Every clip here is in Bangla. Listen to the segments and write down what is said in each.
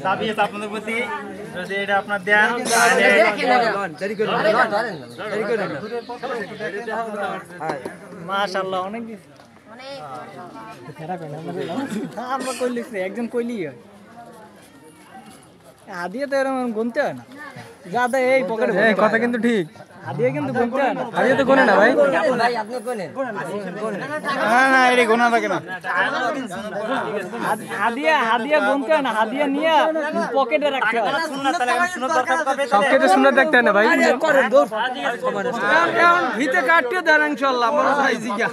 দাবি আছে আপনাদের প্রতি, যদি এটা আপনার দেন মাশাআল্লাহ অনেক আমরা কইলি একজন কইলি হয় হাদিয়া তো এরকম গুনতে হয় না যা দেয় এই পকেটে কথা কিন্তু ঠিক হাদিয়া কিন্তু গুনতে হয় না হাদিয়া তো গুনে না ভাই আপনি গুনেন না এটা গুনা থাকে না হাদিয়া গুনতে হয় না হাদিয়া নিয়ে পকেটে রাখতে হয় সবকিছু সুন্নাত দেখতে হয় না ভাই করেন দৌড় এখন ভিতে কাটিয়ে দেন ইনশাআল্লাহ আমরা ভাই জিগা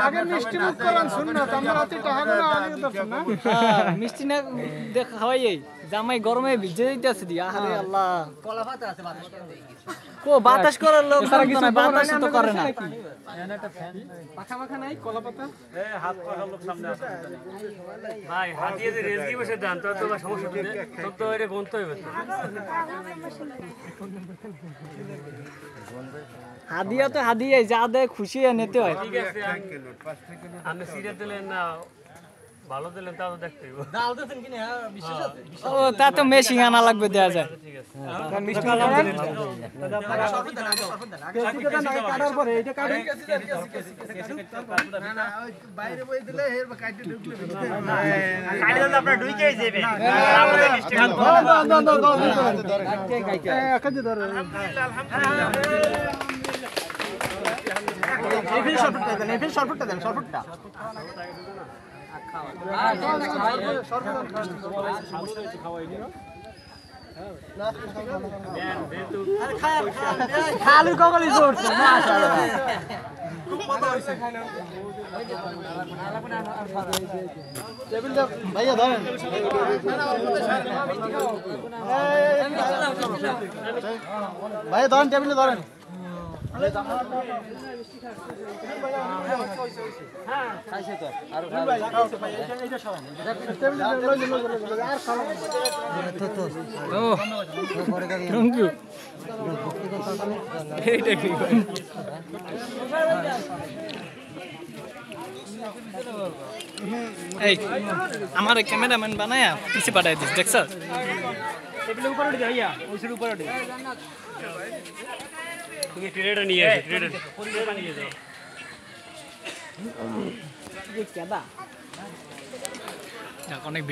আগে মিষ্টি মুখ করেন সুন্নাত আমরা রাতে টাকাগুলো আগে দর্শন না মিষ্টি না দেখ খাওয়াই জামাই গরমে ভিজে যাইতেছে দি আরে আল্লাহ কলা পাতা আছে কো বাতাস করার লোক সারা কিছু বাতাস তো করে না একটা ফ্যান পাখা মাখা নাই কলা পাতা হাত পাখার লোক সামনে আছে ভাই হাত দিয়ে যে রেজগি বসে দেন তো সমস্যা নেই সব তো এর গন্ত হইবে হাদিয়া তো হাদিয়া যা দেয় খুশি নিতে হয় ঠিক আছে আপনি সিরিয়াল দিলেন না ভালো দিলেন তাও দেখতে হইব দাও দেন কিনা বিশ্বাস আছে ও তা তো মেশিং আনা লাগবে দেয়া যায় ঠিক আছে কারণ মিষ্টি দাদা সরবত দেন আগে কাটার পরে এটা কাটুন না না ওই বাইরে বই দিলে হের কাটতে ঢুকলে কাটে দিলে আপনারা ঢুকেই যাবে আমাদের মিষ্টি দাও কাটে ধরে আলহামদুলিল্লাহ এই শরবতটা দেন শরবতটা খালি কগলি করছে ভাইয়া ধরেন ভাইয়া ধরেন টেবিলে ধরেন আমার ক্যামেরাম্যান বানায়া পিছে পাঠাই দিস দেখছ টেবিলের উপরে উঠে যাইয়া ওইসের উপরে উঠে তুমি ট্রেডার নিয়ে আসো ট্রেডার নিয়ে যাও ये क्या था অনেক